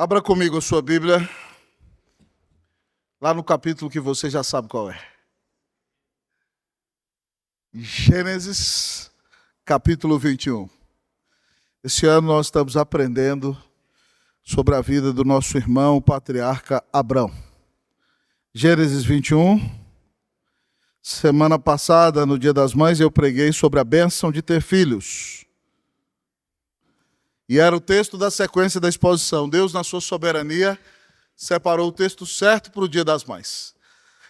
Abra comigo a sua Bíblia, lá no capítulo que você já sabe qual é. Gênesis, capítulo 21. Esse ano nós estamos aprendendo sobre a vida do nosso irmão, o patriarca Abrão. Gênesis 21. Semana passada, no Dia das Mães, eu preguei sobre a bênção de ter filhos. E era o texto da sequência da exposição. Deus, na sua soberania, separou o texto certo para o Dia das Mães.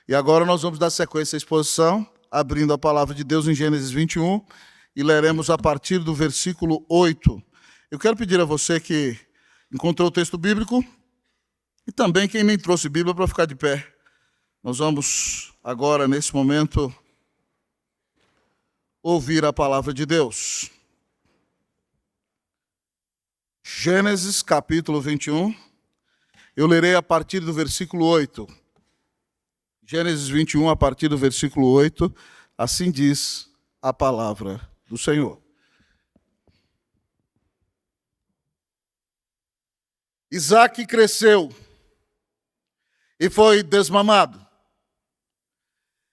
E agora nós vamos dar sequência à exposição, abrindo a palavra de Deus em Gênesis 21, e leremos a partir do versículo 8. Eu quero pedir a você que encontrou o texto bíblico, e também quem nem trouxe Bíblia para ficar de pé. Nós vamos agora, nesse momento, ouvir a palavra de Deus. Gênesis, capítulo 21. Eu lerei a partir do versículo 8. Gênesis 21, a partir do versículo 8. Assim diz a palavra do Senhor. Isaque cresceu e foi desmamado.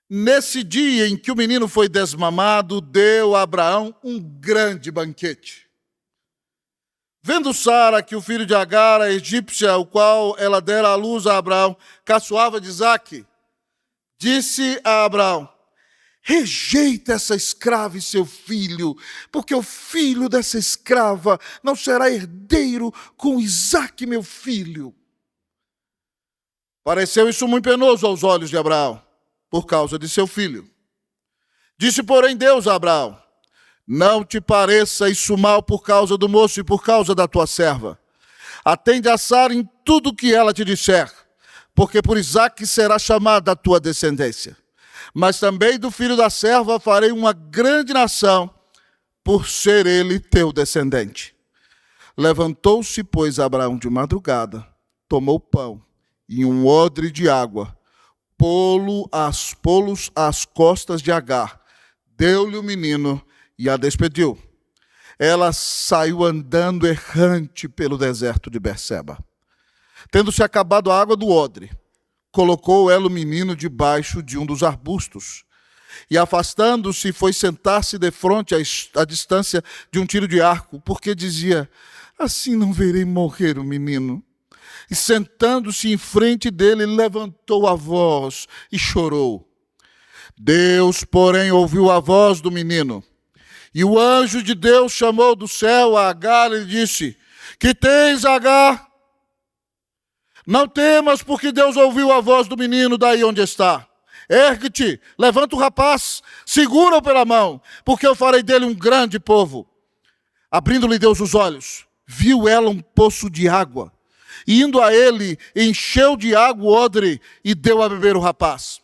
Nesse dia em que o menino foi desmamado, deu a Abraão um grande banquete. Vendo Sara que o filho de Agar, a egípcia, o qual ela dera à luz a Abraão, caçoava de Isaque, disse a Abraão: rejeita essa escrava e seu filho, porque o filho dessa escrava não será herdeiro com Isaque, meu filho. Pareceu isso muito penoso aos olhos de Abraão, por causa de seu filho. Disse, porém, Deus a Abraão: não te pareça isso mal por causa do moço e por causa da tua serva. Atende a Sara em tudo o que ela te disser, porque por Isaque será chamada a tua descendência. Mas também do filho da serva farei uma grande nação, por ser ele teu descendente. Levantou-se, pois, Abraão de madrugada, tomou pão e um odre de água, pô-los às costas de Agar, deu-lhe o menino e a despediu. Ela saiu andando errante pelo deserto de Berseba. Tendo-se acabado a água do odre, colocou ela o menino debaixo de um dos arbustos. E afastando-se, foi sentar-se defronte à distância de um tiro de arco, porque dizia: assim não verei morrer o menino. E sentando-se em frente dele, levantou a voz e chorou. Deus, porém, ouviu a voz do menino. E o anjo de Deus chamou do céu a Agar e disse: que tens, Agar? Não temas, porque Deus ouviu a voz do menino daí onde está. Ergue-te, levanta o rapaz, segura-o pela mão, porque eu farei dele um grande povo. Abrindo-lhe Deus os olhos, viu ela um poço de água. E indo a ele, encheu de água o odre e deu a beber o rapaz.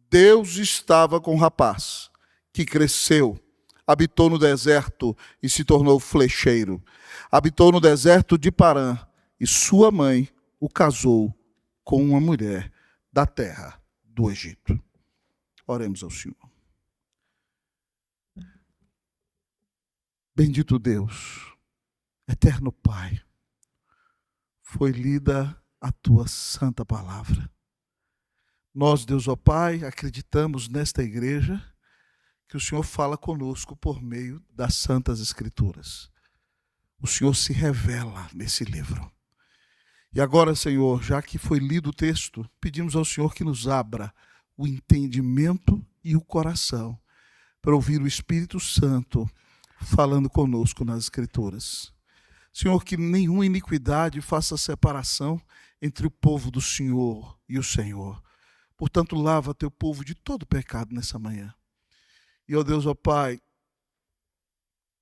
Deus estava com o rapaz, que cresceu, habitou no deserto e se tornou flecheiro. Habitou no deserto de Parã, e sua mãe o casou com uma mulher da terra do Egito. Oremos ao Senhor. Bendito Deus, eterno Pai, foi lida a tua santa palavra. Nós, Deus, ó Pai, acreditamos nesta igreja que o Senhor fala conosco por meio das Santas Escrituras. O Senhor se revela nesse livro. E agora, Senhor, já que foi lido o texto, pedimos ao Senhor que nos abra o entendimento e o coração para ouvir o Espírito Santo falando conosco nas Escrituras. Senhor, que nenhuma iniquidade faça separação entre o povo do Senhor e o Senhor. Portanto, lava teu povo de todo pecado nessa manhã. E, ó Deus, ó Pai,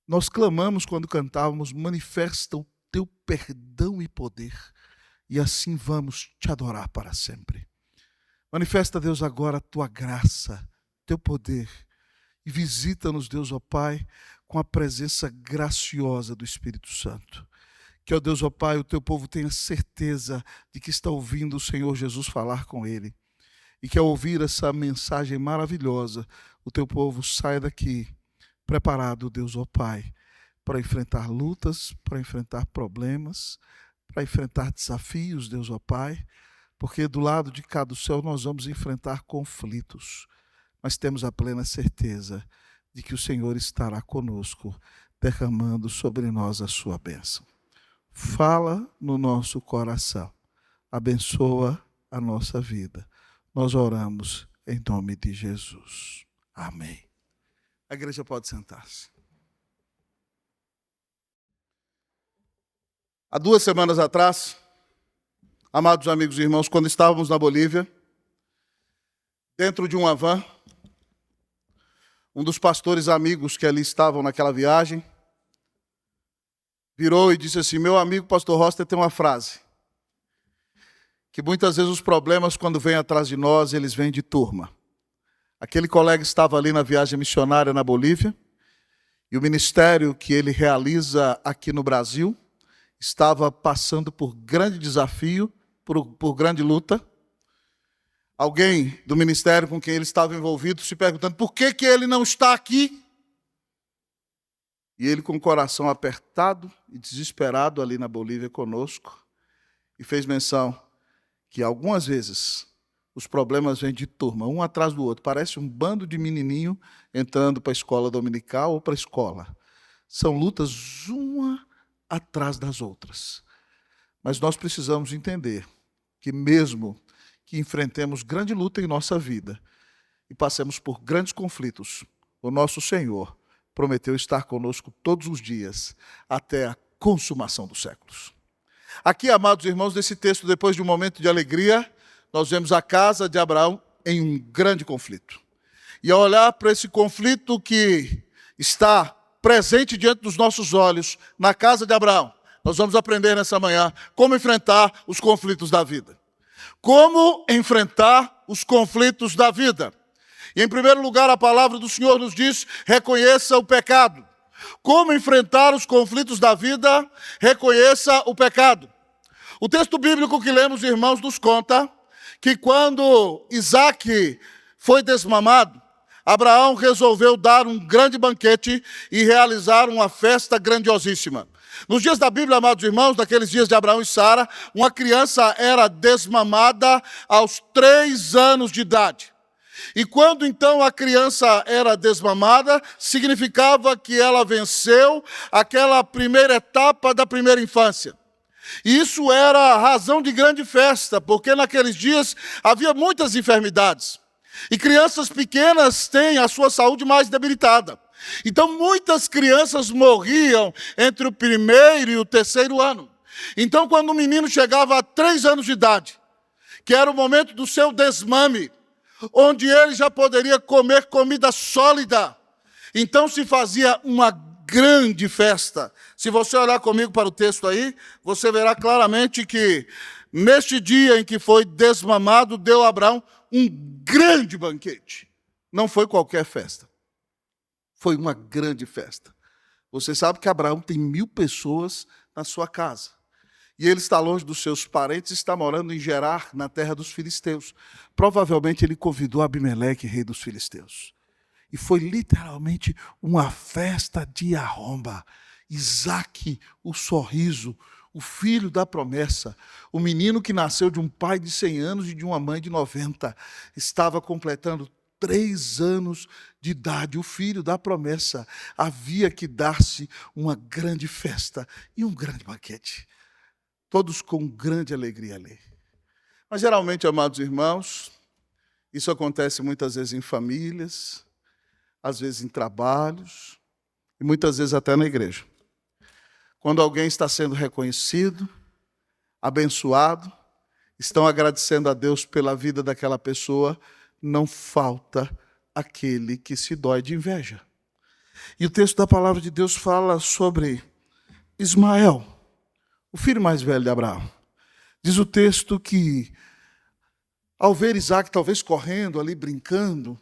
nós clamamos quando cantávamos: manifesta o teu perdão e poder, e assim vamos te adorar para sempre. Manifesta, Deus, agora a tua graça, teu poder, e visita-nos, Deus, ó Pai, com a presença graciosa do Espírito Santo. Que, ó Deus, ó Pai, o teu povo tenha certeza de que está ouvindo o Senhor Jesus falar com ele. E que ao ouvir essa mensagem maravilhosa, o teu povo saia daqui preparado, Deus, ó Pai, para enfrentar lutas, para enfrentar problemas, para enfrentar desafios, Deus, ó Pai, porque do lado de cá do céu nós vamos enfrentar conflitos, mas temos a plena certeza de que o Senhor estará conosco, derramando sobre nós a sua bênção. Fala no nosso coração, abençoa a nossa vida. Nós oramos em nome de Jesus. Amém. A igreja pode sentar-se. Há 2 semanas atrás, amados amigos e irmãos, quando estávamos na Bolívia, dentro de uma van, um dos pastores amigos que ali estavam naquela viagem, virou e disse assim: meu amigo pastor Roster tem uma frase, que muitas vezes os problemas, quando vêm atrás de nós, eles vêm de turma. Aquele colega estava ali na viagem missionária na Bolívia, e o ministério que ele realiza aqui no Brasil estava passando por grande desafio, por grande luta. Alguém do ministério com quem ele estava envolvido se perguntando por que ele não está aqui. E ele, com o coração apertado e desesperado ali na Bolívia conosco, e fez menção que algumas vezes os problemas vêm de turma, um atrás do outro. Parece um bando de menininho entrando para a escola dominical ou para a escola. São lutas uma atrás das outras. Mas nós precisamos entender que mesmo que enfrentemos grande luta em nossa vida e passemos por grandes conflitos, o nosso Senhor prometeu estar conosco todos os dias, até a consumação dos séculos. Aqui, amados irmãos, nesse texto, depois de um momento de alegria, nós vemos a casa de Abraão em um grande conflito. E ao olhar para esse conflito que está presente diante dos nossos olhos, na casa de Abraão, nós vamos aprender nessa manhã como enfrentar os conflitos da vida. Como enfrentar os conflitos da vida. E em primeiro lugar, a palavra do Senhor nos diz: reconheça o pecado. Como enfrentar os conflitos da vida? Reconheça o pecado. O texto bíblico que lemos, irmãos, nos conta que quando Isaac foi desmamado, Abraão resolveu dar um grande banquete e realizar uma festa grandiosíssima. Nos dias da Bíblia, amados irmãos, naqueles dias de Abraão e Sara, uma criança era desmamada aos 3 anos de idade. E quando então a criança era desmamada, significava que ela venceu aquela primeira etapa da primeira infância. E isso era razão de grande festa, porque naqueles dias havia muitas enfermidades. E crianças pequenas têm a sua saúde mais debilitada. Então muitas crianças morriam entre o 1º e o 3º ano. Então quando o menino chegava a 3 anos de idade, que era o momento do seu desmame, onde ele já poderia comer comida sólida, então se fazia uma grande festa. Se você olhar comigo para o texto aí, você verá claramente que neste dia em que foi desmamado, deu a Abraão um grande banquete. Não foi qualquer festa. Foi uma grande festa. Você sabe que Abraão tem 1000 pessoas na sua casa. E ele está longe dos seus parentes, está morando em Gerar, na terra dos filisteus. Provavelmente ele convidou Abimeleque, rei dos filisteus. E foi literalmente uma festa de arromba. Isaac, o sorriso, o filho da promessa, o menino que nasceu de um pai de 100 anos e de uma mãe de 90, estava completando 3 anos de idade. O filho da promessa havia que dar-se uma grande festa e um grande banquete. Todos com grande alegria ali. Mas geralmente, amados irmãos, isso acontece muitas vezes em famílias, às vezes em trabalhos, e muitas vezes até na igreja. Quando alguém está sendo reconhecido, abençoado, estão agradecendo a Deus pela vida daquela pessoa, não falta aquele que se dói de inveja. E o texto da palavra de Deus fala sobre Ismael, o filho mais velho de Abraão. Diz o texto que, ao ver Isaac talvez correndo ali, brincando,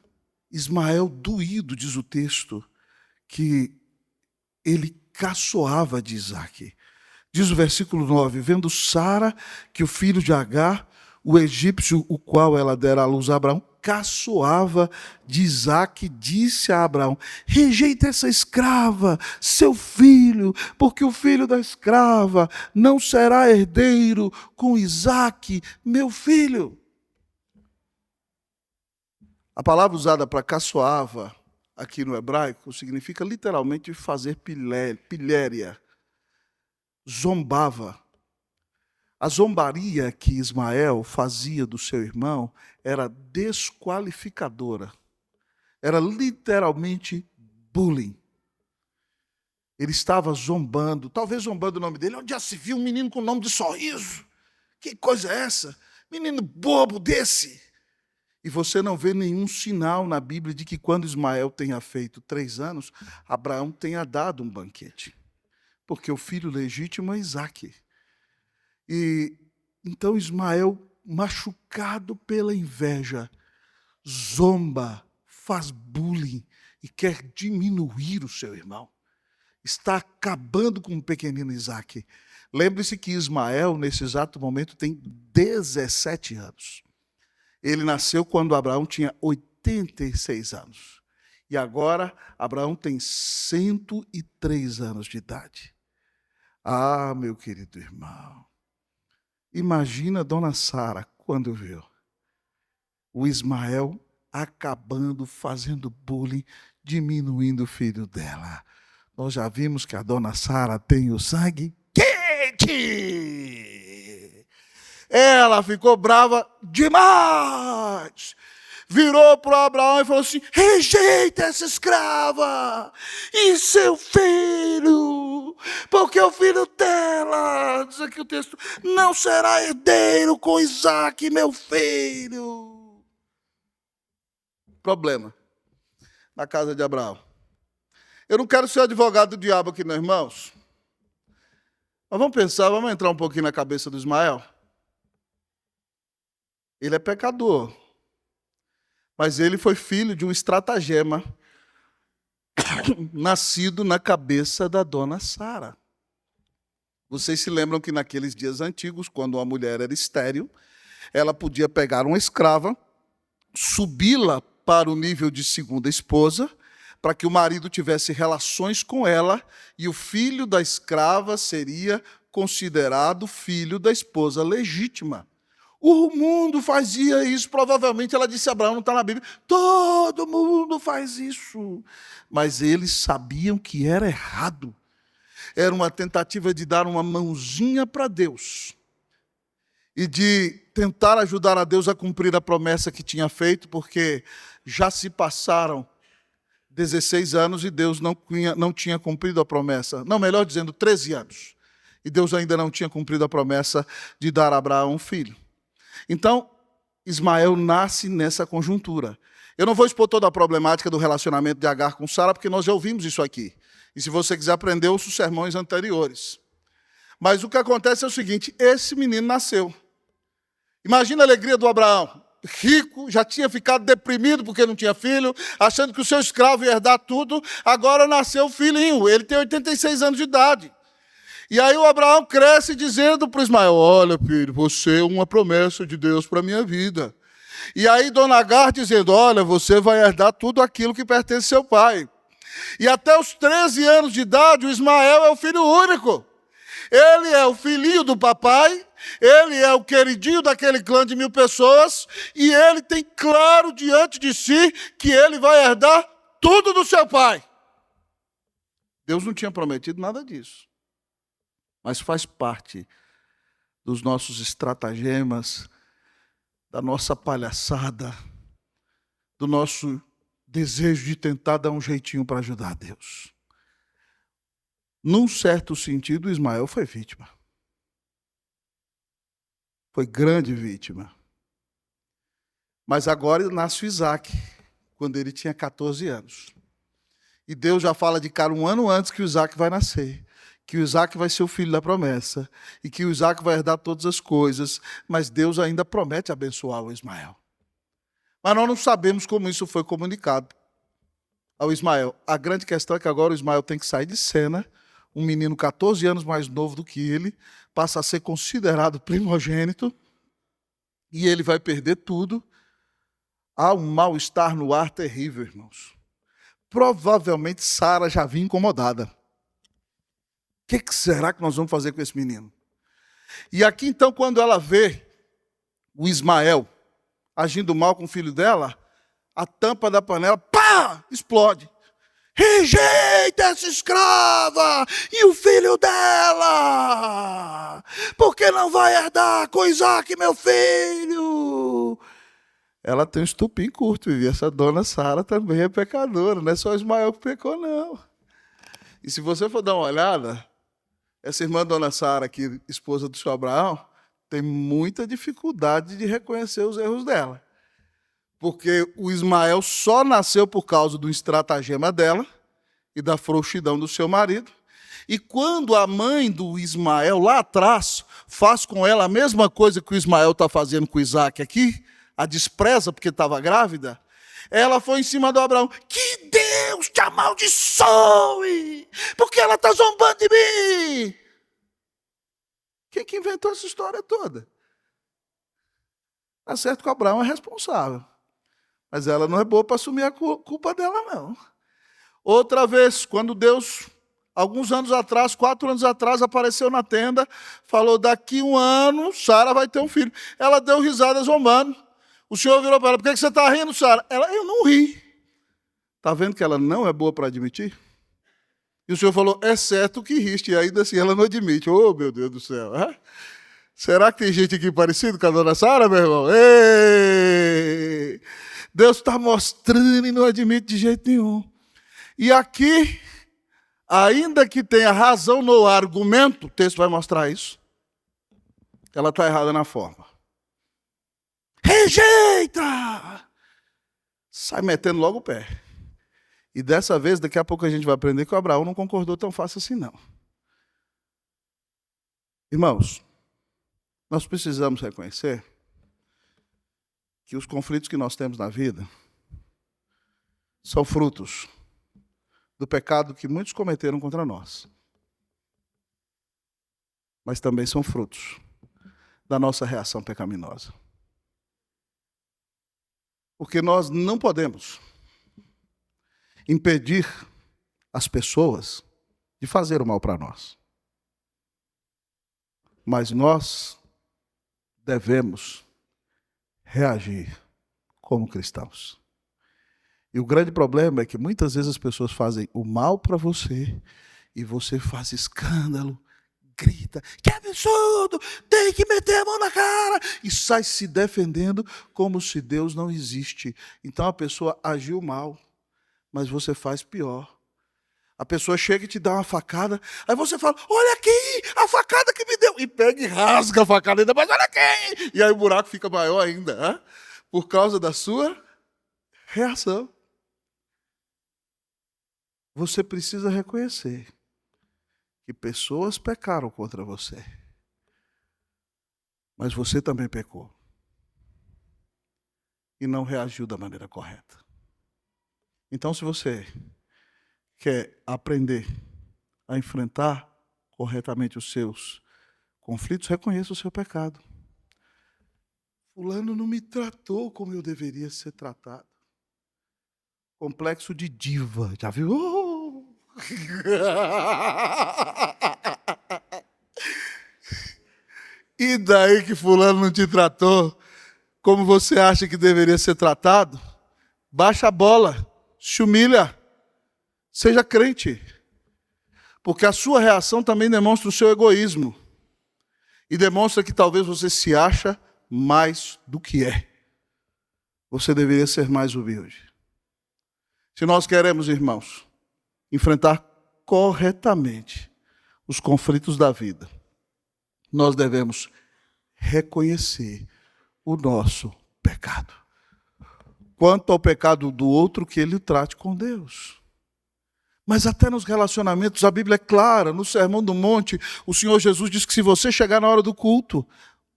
Ismael doído, diz o texto, que ele caçoava de Isaac. Diz o versículo 9, vendo Sara que o filho de Agar, o egípcio, o qual ela dera à luz a Abraão, caçoava de Isaque, disse a Abraão: rejeita essa escrava, seu filho, porque o filho da escrava não será herdeiro com Isaque, meu filho. A palavra usada para caçoava, aqui no hebraico, significa literalmente fazer pilhéria, zombava. A zombaria que Ismael fazia do seu irmão era desqualificadora. Era literalmente bullying. Ele estava zombando, talvez zombando o nome dele. Onde já se viu um menino com nome de Sorriso? Que coisa é essa? Menino bobo desse. E você não vê nenhum sinal na Bíblia de que quando Ismael tenha feito 3 anos, Abraão tenha dado um banquete. Porque o filho legítimo é Isaque. E então Ismael, machucado pela inveja, zomba, faz bullying e quer diminuir o seu irmão. Está acabando com o pequenino Isaque. Lembre-se que Ismael, nesse exato momento, tem 17 anos. Ele nasceu quando Abraão tinha 86 anos. E agora Abraão tem 103 anos de idade. Ah, meu querido irmão, imagina a dona Sara quando viu o Ismael acabando, fazendo bullying, diminuindo o filho dela. Nós já vimos que a dona Sara tem o sangue quente. Ela ficou brava demais. Virou para Abraão e falou assim: rejeita essa escrava e seu filho, porque o filho dela, diz aqui o texto, não será herdeiro com Isaque, meu filho. Problema na casa de Abraão. Eu não quero ser advogado do diabo aqui, não, irmãos. Mas vamos pensar, vamos entrar um pouquinho na cabeça do Ismael. Ele é pecador. Mas ele foi filho de um estratagema nascido na cabeça da dona Sara. Vocês se lembram que naqueles dias antigos, quando uma mulher era estéril, ela podia pegar uma escrava, subi-la para o nível de segunda esposa, para que o marido tivesse relações com ela, e o filho da escrava seria considerado filho da esposa legítima. O mundo fazia isso, provavelmente ela disse a Abraão, não está na Bíblia, todo mundo faz isso. Mas eles sabiam que era errado. Era uma tentativa de dar uma mãozinha para Deus e de tentar ajudar a Deus a cumprir a promessa que tinha feito, porque já se passaram 16 anos e Deus não tinha cumprido a promessa. Não, melhor dizendo, 13 anos. E Deus ainda não tinha cumprido a promessa de dar a Abraão um filho. Então, Ismael nasce nessa conjuntura. Eu não vou expor toda a problemática do relacionamento de Agar com Sara, porque nós já ouvimos isso aqui. E se você quiser aprender, ouça os sermões anteriores. Mas o que acontece é o seguinte, esse menino nasceu. Imagina a alegria do Abraão. Rico, já tinha ficado deprimido porque não tinha filho, achando que o seu escravo ia herdar tudo. Agora nasceu o filhinho, ele tem 86 anos de idade. E aí o Abraão cresce dizendo para o Ismael: olha, filho, você é uma promessa de Deus para a minha vida. E aí dona Agar dizendo: olha, você vai herdar tudo aquilo que pertence ao seu pai. E até os 13 anos de idade, o Ismael é o filho único. Ele é o filhinho do papai, ele é o queridinho daquele clã de 1000 pessoas, e ele tem claro diante de si que ele vai herdar tudo do seu pai. Deus não tinha prometido nada disso. Mas faz parte dos nossos estratagemas, da nossa palhaçada, do nosso desejo de tentar dar um jeitinho para ajudar Deus. Num certo sentido, Ismael foi vítima. Foi grande vítima. Mas agora nasce o Isaque, quando ele tinha 14 anos. E Deus já fala de cara 1 ano antes que o Isaque vai nascer. Que o Isaque vai ser o filho da promessa, e que o Isaque vai herdar todas as coisas, mas Deus ainda promete abençoar o Ismael. Mas nós não sabemos como isso foi comunicado ao Ismael. A grande questão é que agora o Ismael tem que sair de cena, um menino 14 anos mais novo do que ele, passa a ser considerado primogênito, e ele vai perder tudo. Há um mal-estar no ar terrível, irmãos. Provavelmente Sara já vinha incomodada. O que será que nós vamos fazer com esse menino? E aqui, então, quando ela vê o Ismael agindo mal com o filho dela, a tampa da panela, pá, explode. Rejeita essa escrava e o filho dela, porque não vai herdar com Isaac, meu filho. Ela tem um estupim curto, e essa dona Sara também é pecadora, não é só Ismael que pecou, não. E se você for dar uma olhada, essa irmã dona Sara, aqui, esposa do senhor Abraão, tem muita dificuldade de reconhecer os erros dela. Porque o Ismael só nasceu por causa do estratagema dela e da frouxidão do seu marido. E quando a mãe do Ismael, lá atrás, faz com ela a mesma coisa que o Ismael está fazendo com o Isaac aqui, a despreza porque estava grávida, ela foi em cima do Abraão. Que Deus te amaldiçoe, porque ela está zombando de mim. Quem que inventou essa história toda? Tá certo que o Abraão é responsável, mas ela não é boa para assumir a culpa dela, não. Outra vez, quando Deus, alguns anos atrás, 4 anos atrás, apareceu na tenda, falou, daqui 1 ano, Sara vai ter um filho. Ela deu risada zombando. O Senhor virou para ela, por que você está rindo, Sara? Ela, eu não ri. Está vendo que ela não é boa para admitir? E o Senhor falou, é certo que riste, e ainda assim ela não admite. Oh, meu Deus do céu. Será que tem gente aqui parecido com a dona Sara, meu irmão? Ei! Deus está mostrando e não admite de jeito nenhum. E aqui, ainda que tenha razão no argumento, o texto vai mostrar isso, ela está errada na forma. Rejeita! Sai metendo logo o pé. E dessa vez, daqui a pouco a gente vai aprender que o Abraão não concordou tão fácil assim, não. Irmãos, nós precisamos reconhecer que os conflitos que nós temos na vida são frutos do pecado que muitos cometeram contra nós. Mas também são frutos da nossa reação pecaminosa. Porque nós não podemos impedir as pessoas de fazer o mal para nós. Mas nós devemos reagir como cristãos. E o grande problema é que muitas vezes as pessoas fazem o mal para você e você faz escândalo, grita, que absurdo, tem que meter a mão na cara, e sai se defendendo como se Deus não existe. Então a pessoa agiu mal, mas você faz pior. A pessoa chega e te dá uma facada, aí você fala, olha aqui, a facada que me deu, e pega e rasga a facada ainda, mas olha aqui, e aí o buraco fica maior ainda, por causa da sua reação. Você precisa reconhecer que pessoas pecaram contra você, mas você também pecou e não reagiu da maneira correta. Então, se você quer aprender a enfrentar corretamente os seus conflitos, reconheça o seu pecado. Fulano não me tratou como eu deveria ser tratado. Complexo de diva, já viu? E daí que fulano não te tratou como você acha que deveria ser tratado? Baixa a bola, se humilha, seja crente. Porque a sua reação também demonstra o seu egoísmo. E demonstra que talvez você se acha mais do que é. Você deveria ser mais humilde. Se nós queremos, irmãos, enfrentar corretamente os conflitos da vida, nós devemos reconhecer o nosso pecado. Quanto ao pecado do outro, que ele trate com Deus. Mas até nos relacionamentos, a Bíblia é clara, no Sermão do Monte, o Senhor Jesus diz que se você chegar na hora do culto,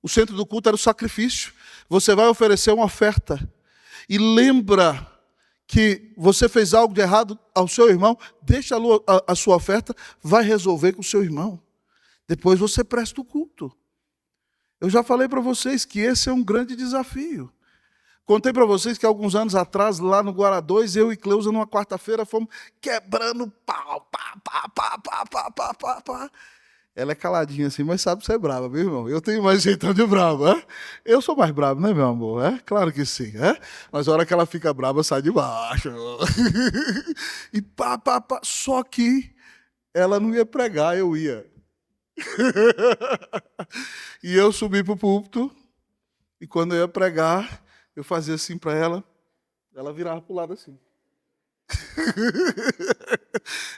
o centro do culto era o sacrifício, você vai oferecer uma oferta. E lembra que você fez algo de errado ao seu irmão, deixa a sua oferta, vai resolver com o seu irmão. Depois você presta o culto. Eu já falei para vocês que esse é um grande desafio. Contei para vocês que alguns anos atrás, lá no Guará 2, eu e Cleusa, numa quarta-feira, fomos quebrando pau, pá, pá, pá, pá, pá, pá, pá, pá. Ela é caladinha assim, mas sabe ser brava, meu irmão. Eu tenho mais jeitão de bravo, é? Eu sou mais bravo, né, meu amor? É? Claro que sim, é? Mas a hora que ela fica brava, sai de baixo. E pá, pá, pá. Só que ela não ia pregar, eu ia. E eu subi para o púlpito, e quando eu ia pregar, eu fazia assim para ela virava para o lado assim.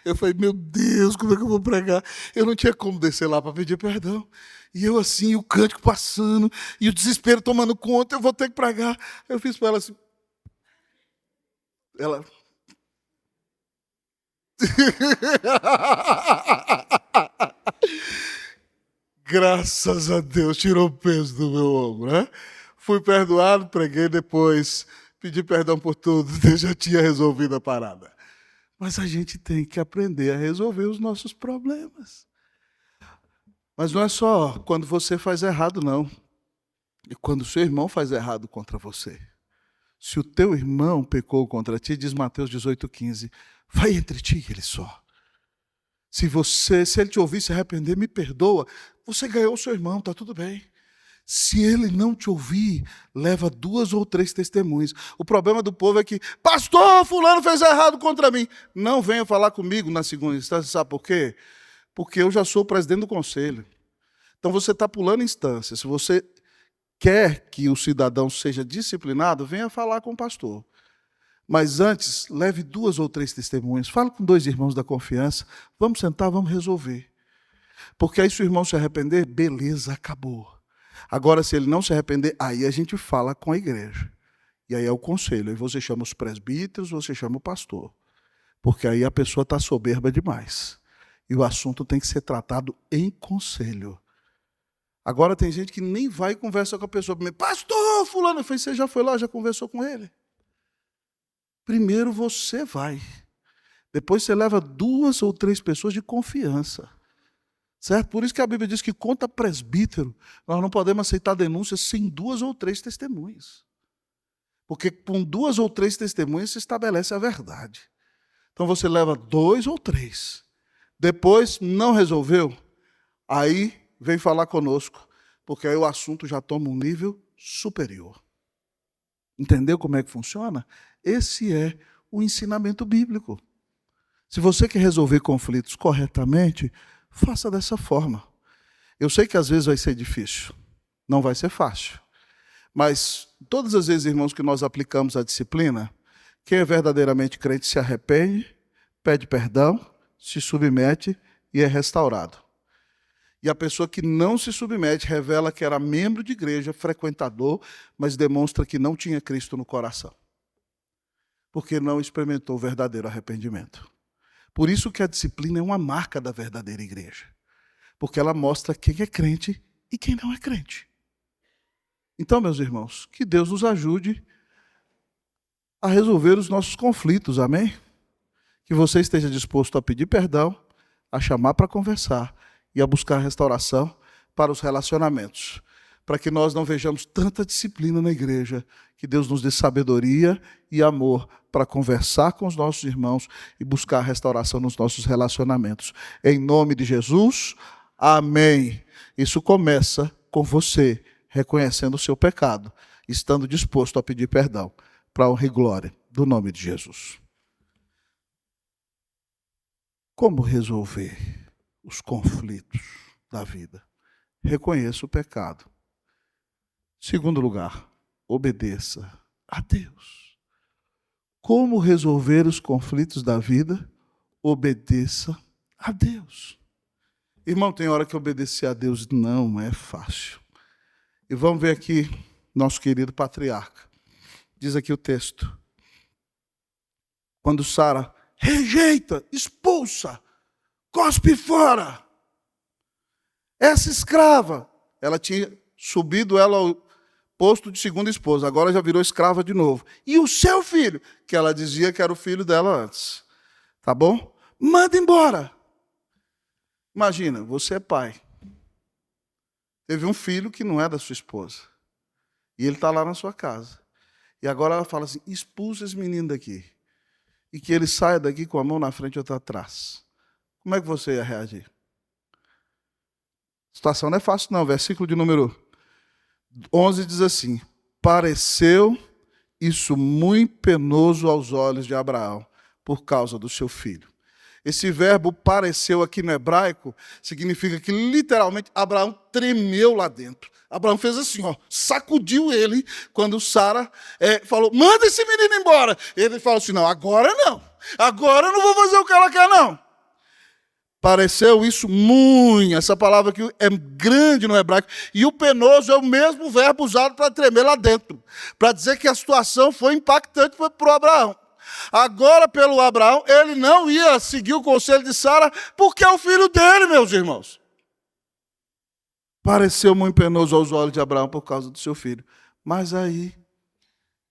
Eu falei, meu Deus, como é que eu vou pregar? Eu não tinha como descer lá para pedir perdão. E eu assim, o cântico passando, e o desespero tomando conta, eu vou ter que pregar. Eu fiz para ela assim. Ela. Graças a Deus, tirou o peso do meu ombro, né? Fui perdoado, preguei depois, pedi perdão por tudo, Deus já tinha resolvido a parada. Mas a gente tem que aprender a resolver os nossos problemas. Mas não é só quando você faz errado, não. E quando o seu irmão faz errado contra você. Se o teu irmão pecou contra ti, diz Mateus 18,15, vai entre ti e ele só. Se ele te ouvir se arrepender, me perdoa. Você ganhou o seu irmão, está tudo bem. Se ele não te ouvir, leva 2 ou 3 testemunhas. O problema do povo é que, pastor, fulano fez errado contra mim. Não venha falar comigo na segunda instância, sabe por quê? Porque eu já sou o presidente do conselho. Então você está pulando instância. Se você quer que o cidadão seja disciplinado, venha falar com o pastor. Mas antes, leve 2 ou 3 testemunhas. Fale com 2 irmãos da confiança. Vamos sentar, vamos resolver. Porque aí se o irmão se arrepender, beleza, acabou. Agora, se ele não se arrepender, aí a gente fala com a igreja. E aí é o conselho. Aí você chama os presbíteros, você chama o pastor. Porque aí a pessoa está soberba demais. E o assunto tem que ser tratado em conselho. Agora tem gente que nem vai e conversa com a pessoa. Pastor, fulano, você já foi lá, já conversou com ele? Primeiro você vai. Depois você leva 2 ou 3 pessoas de confiança. Certo? Por isso que a Bíblia diz que contra presbítero, nós não podemos aceitar denúncias sem 2 ou 3 testemunhas. Porque com 2 ou 3 testemunhas se estabelece a verdade. Então você leva 2 ou 3. Depois não resolveu, aí vem falar conosco, porque aí o assunto já toma um nível superior. Entendeu como é que funciona? Esse é o ensinamento bíblico. Se você quer resolver conflitos corretamente, faça dessa forma. Eu sei que às vezes vai ser difícil, não vai ser fácil. Mas todas as vezes, irmãos, que nós aplicamos a disciplina, quem é verdadeiramente crente se arrepende, pede perdão, se submete e é restaurado. E a pessoa que não se submete revela que era membro de igreja, frequentador, mas demonstra que não tinha Cristo no coração. Porque não experimentou o verdadeiro arrependimento. Por isso que a disciplina é uma marca da verdadeira igreja. Porque ela mostra quem é crente e quem não é crente. Então, meus irmãos, que Deus nos ajude a resolver os nossos conflitos, amém? Que você esteja disposto a pedir perdão, a chamar para conversar e a buscar restauração para os relacionamentos. Para que nós não vejamos tanta disciplina na igreja, que Deus nos dê sabedoria e amor para conversar com os nossos irmãos e buscar restauração nos nossos relacionamentos. Em nome de Jesus, amém. Isso começa com você reconhecendo o seu pecado, estando disposto a pedir perdão, para a honra e glória do nome de Jesus. Como resolver os conflitos da vida? Reconheça o pecado. Segundo lugar, obedeça a Deus. Como resolver os conflitos da vida? Obedeça a Deus. Irmão, tem hora que obedecer a Deus não é fácil. E vamos ver aqui nosso querido patriarca. Diz aqui o texto. Quando Sara rejeita, expulsa, cospe fora. Essa escrava, ela tinha subido ela ao posto de segunda esposa, agora já virou escrava de novo. E o seu filho, que ela dizia que era o filho dela antes. Tá bom? Manda embora. Imagina, você é pai. Teve um filho que não é da sua esposa. E ele está lá na sua casa. E agora ela fala assim, expulsa esse menino daqui. E que ele saia daqui com a mão na frente e outra atrás. Como é que você ia reagir? A situação não é fácil não. Versículo de número 11 diz assim, pareceu isso muito penoso aos olhos de Abraão, por causa do seu filho. Esse verbo pareceu aqui no hebraico, significa que literalmente Abraão tremeu lá dentro. Abraão fez assim, ó, sacudiu ele, quando Sara falou, manda esse menino embora. Ele falou assim, não, agora eu não vou fazer o que ela quer não. Pareceu isso muito, essa palavra aqui é grande no hebraico, e o penoso é o mesmo verbo usado para tremer lá dentro, para dizer que a situação foi impactante para o Abraão. Agora, pelo Abraão, ele não ia seguir o conselho de Sara, porque é o filho dele, meus irmãos. Pareceu muito penoso aos olhos de Abraão por causa do seu filho. Mas aí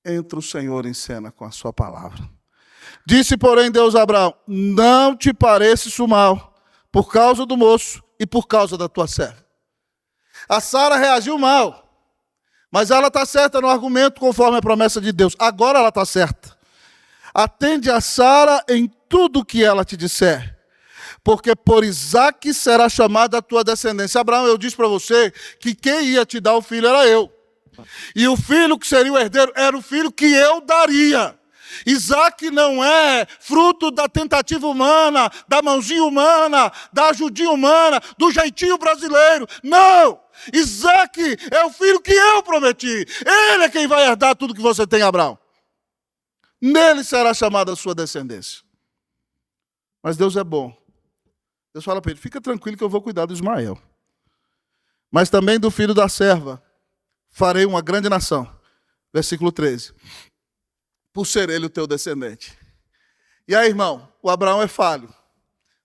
entra o Senhor em cena com a sua palavra. Disse, porém, Deus a Abraão, não te pareça isso mal, por causa do moço e por causa da tua serva. A Sara reagiu mal, mas ela está certa no argumento conforme a promessa de Deus. Agora ela está certa. Atende a Sara em tudo que ela te disser, porque por Isaque será chamada a tua descendência. Abraão, eu disse para você que quem ia te dar o filho era eu. E o filho que seria o herdeiro era o filho que eu daria. Isaque não é fruto da tentativa humana, da mãozinha humana, da ajudinha humana, do jeitinho brasileiro. Não! Isaque é o filho que eu prometi. Ele é quem vai herdar tudo que você tem, Abraão. Nele será chamada a sua descendência. Mas Deus é bom. Deus fala para ele, fica tranquilo que eu vou cuidar do Ismael. Mas também do filho da serva farei uma grande nação. Versículo 13. Por ser ele o teu descendente. E aí, irmão, o Abraão é falho.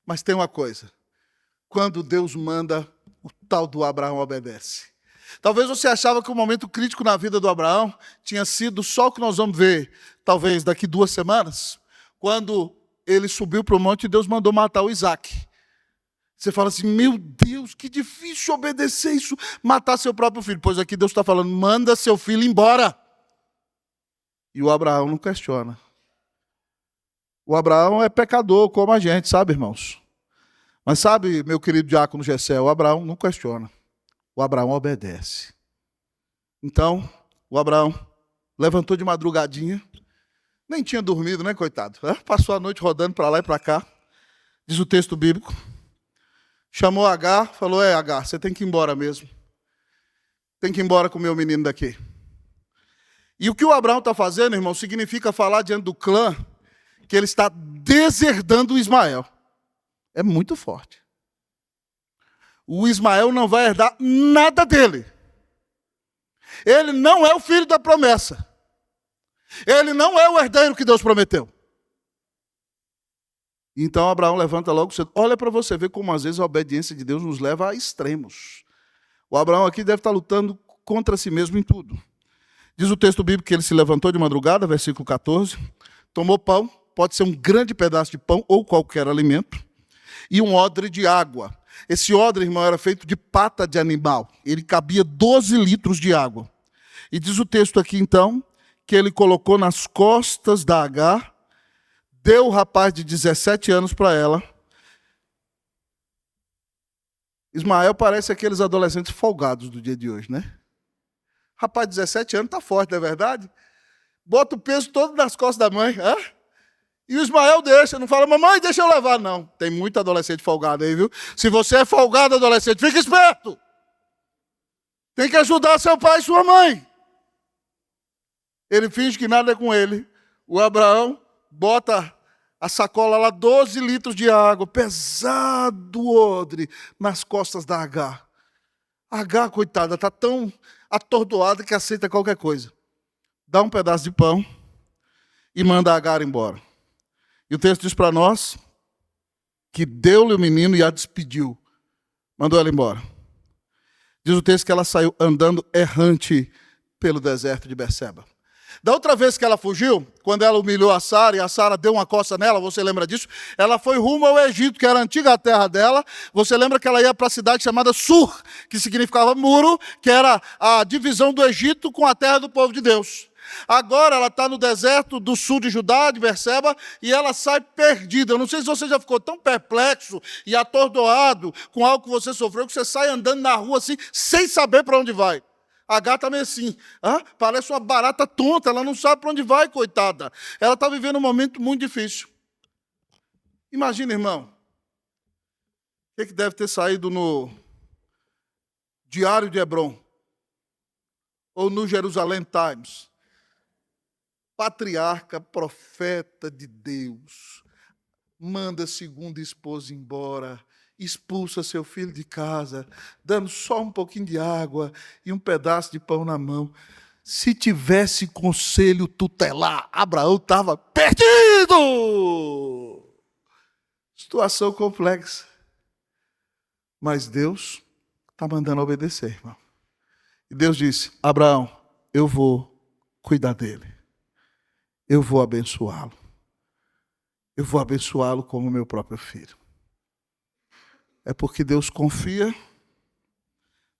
Mas tem uma coisa. Quando Deus manda, o tal do Abraão obedece. Talvez você achava que o momento crítico na vida do Abraão tinha sido só o que nós vamos ver, talvez daqui 2 semanas, quando ele subiu para o monte e Deus mandou matar o Isaque. Você fala assim, meu Deus, que difícil obedecer isso, matar seu próprio filho. Pois aqui Deus está falando, manda seu filho embora. E o Abraão não questiona. O Abraão é pecador, como a gente, sabe, irmãos? Mas sabe, meu querido diácono Gessé, o Abraão não questiona. O Abraão obedece. Então, o Abraão levantou de madrugadinha, nem tinha dormido, né, coitado? Passou a noite rodando para lá e para cá, diz o texto bíblico. Chamou Agar, falou, Agar, você tem que ir embora mesmo. Tem que ir embora com o meu menino daqui. E o que o Abraão está fazendo, irmão, significa falar diante do clã que ele está deserdando o Ismael. É muito forte. O Ismael não vai herdar nada dele. Ele não é o filho da promessa. Ele não é o herdeiro que Deus prometeu. Então Abraão levanta logo cedo. Olha para você ver como às vezes a obediência de Deus nos leva a extremos. O Abraão aqui deve estar lutando contra si mesmo em tudo. Diz o texto bíblico que ele se levantou de madrugada, versículo 14, tomou pão, pode ser um grande pedaço de pão ou qualquer alimento, e um odre de água. Esse odre, irmão, era feito de pata de animal. Ele cabia 12 litros de água. E diz o texto aqui, então, que ele colocou nas costas da Agar, deu o rapaz de 17 anos para ela. Ismael parece aqueles adolescentes folgados do dia de hoje, né? Rapaz de 17 anos está forte, não é verdade? Bota o peso todo nas costas da mãe. E o Ismael deixa, não fala, mamãe, deixa eu levar. Não, tem muito adolescente folgado aí, viu? Se você é folgado, adolescente, fica esperto. Tem que ajudar seu pai e sua mãe. Ele finge que nada é com ele. O Abraão bota a sacola lá, 12 litros de água, pesado odre, nas costas da Agar. A Agar, coitada, está tão atordoada que aceita qualquer coisa. Dá um pedaço de pão e manda a Agar embora. E o texto diz para nós que deu-lhe o menino e a despediu. Mandou ela embora. Diz o texto que ela saiu andando errante pelo deserto de Berseba. Da outra vez que ela fugiu, quando ela humilhou a Sara e a Sara deu uma coça nela, você lembra disso? Ela foi rumo ao Egito, que era a antiga terra dela. Você lembra que ela ia para a cidade chamada Sur, que significava muro, que era a divisão do Egito com a terra do povo de Deus. Agora ela está no deserto do sul de Judá, de Berseba, e ela sai perdida. Eu não sei se você já ficou tão perplexo e atordoado com algo que você sofreu, que você sai andando na rua assim, sem saber para onde vai. A gata meio assim, parece uma barata tonta, ela não sabe para onde vai, coitada. Ela está vivendo um momento muito difícil. Imagina, irmão, o que deve ter saído no Diário de Hebron, ou no Jerusalém Times. Patriarca, profeta de Deus, manda a segunda esposa embora, expulsa seu filho de casa, dando só um pouquinho de água e um pedaço de pão na mão. Se tivesse conselho tutelar, Abraão estava perdido! Situação complexa. Mas Deus está mandando obedecer, irmão. E Deus disse, Abraão, eu vou cuidar dele. Eu vou abençoá-lo. Eu vou abençoá-lo como meu próprio filho. É porque Deus confia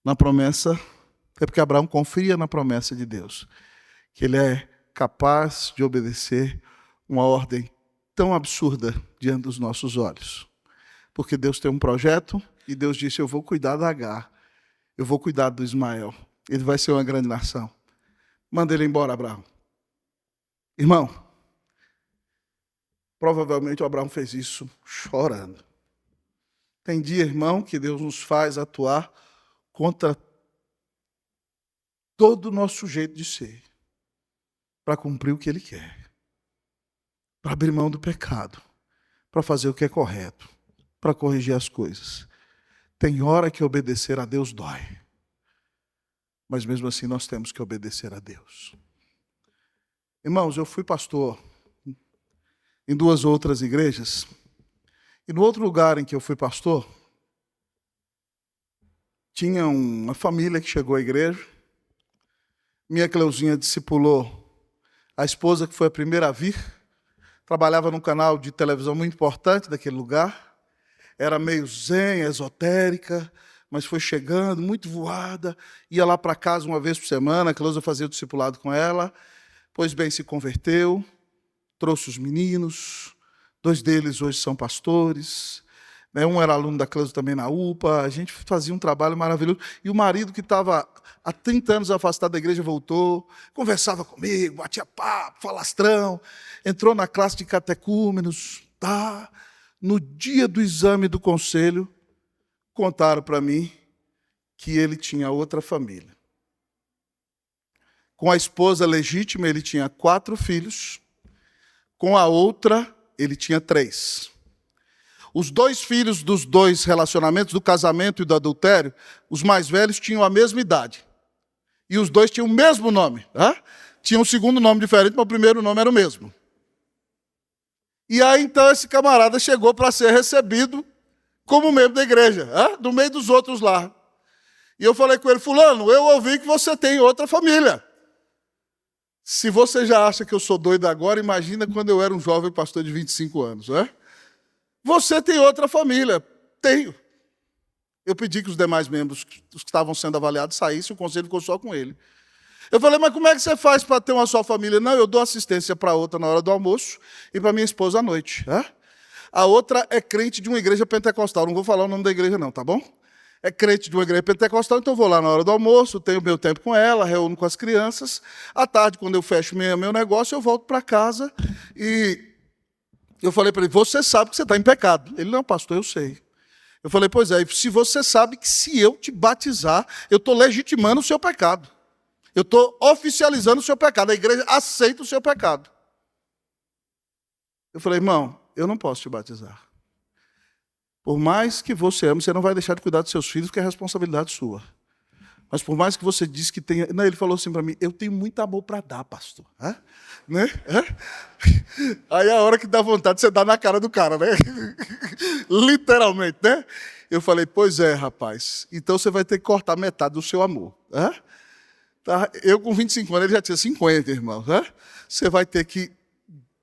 na promessa, é porque Abraão confia na promessa de Deus, que ele é capaz de obedecer uma ordem tão absurda diante dos nossos olhos. Porque Deus tem um projeto e Deus disse, eu vou cuidar da Agar, eu vou cuidar do Ismael, ele vai ser uma grande nação. Manda ele embora, Abraão. Irmão, provavelmente o Abraão fez isso chorando. Tem dia, irmão, que Deus nos faz atuar contra todo o nosso jeito de ser, para cumprir o que Ele quer, para abrir mão do pecado, para fazer o que é correto, para corrigir as coisas. Tem hora que obedecer a Deus dói, mas mesmo assim nós temos que obedecer a Deus. Irmãos, eu fui pastor em 2 outras igrejas, e no outro lugar em que eu fui pastor, tinha uma família que chegou à igreja. Minha Cleuzinha discipulou a esposa que foi a primeira a vir, trabalhava num canal de televisão muito importante daquele lugar, era meio zen, esotérica, mas foi chegando, muito voada, ia lá para casa uma vez por semana, a Cleusa fazia o discipulado com ela, pois bem, se converteu, trouxe os meninos, 2 deles hoje são pastores, um era aluno da Cleusa também na UPA, a gente fazia um trabalho maravilhoso, e o marido que estava há 30 anos afastado da igreja voltou, conversava comigo, batia papo, falastrão, entrou na classe de catecúmenos, tá? No dia do exame do conselho, contaram para mim que ele tinha outra família. Com a esposa legítima, ele tinha 4 filhos, com a outra, ele tinha 3. Os 2 filhos dos 2 relacionamentos, do casamento e do adultério, os mais velhos tinham a mesma idade. E os 2 tinham o mesmo nome. Tinham um segundo nome diferente, mas o primeiro nome era o mesmo. E aí, então, esse camarada chegou para ser recebido como membro da igreja, do meio dos outros lá. E eu falei com ele, fulano, eu ouvi que você tem outra família. Se você já acha que eu sou doido agora, imagina quando eu era um jovem pastor de 25 anos, Você tem outra família. Tenho. Eu pedi que os demais membros, os que estavam sendo avaliados, saíssem, o conselho ficou só com ele. Eu falei, mas como é que você faz para ter uma só família? Não, eu dou assistência para a outra na hora do almoço e para minha esposa à noite. A outra é crente de uma igreja pentecostal. Não vou falar o nome da igreja não, tá bom? É crente de uma igreja pentecostal, então eu vou lá na hora do almoço, tenho meu tempo com ela, reúno com as crianças. À tarde, quando eu fecho meu negócio, eu volto para casa e eu falei para ele, você sabe que você está em pecado. Ele, não, pastor, eu sei. Eu falei, pois é, se você sabe que se eu te batizar, eu estou legitimando o seu pecado. Eu estou oficializando o seu pecado. A igreja aceita o seu pecado. Eu falei, irmão, eu não posso te batizar. Por mais que você ame, você não vai deixar de cuidar dos seus filhos, porque é responsabilidade sua. Mas por mais que você diz que tenha... Não, ele falou assim para mim, eu tenho muito amor para dar, pastor. Né? Aí a hora que dá vontade, você dá na cara do cara, né? Literalmente, né? Eu falei, pois é, rapaz. Então você vai ter que cortar metade do seu amor. Tá? Eu com 25 anos, ele já tinha 50, irmãos. Você vai ter que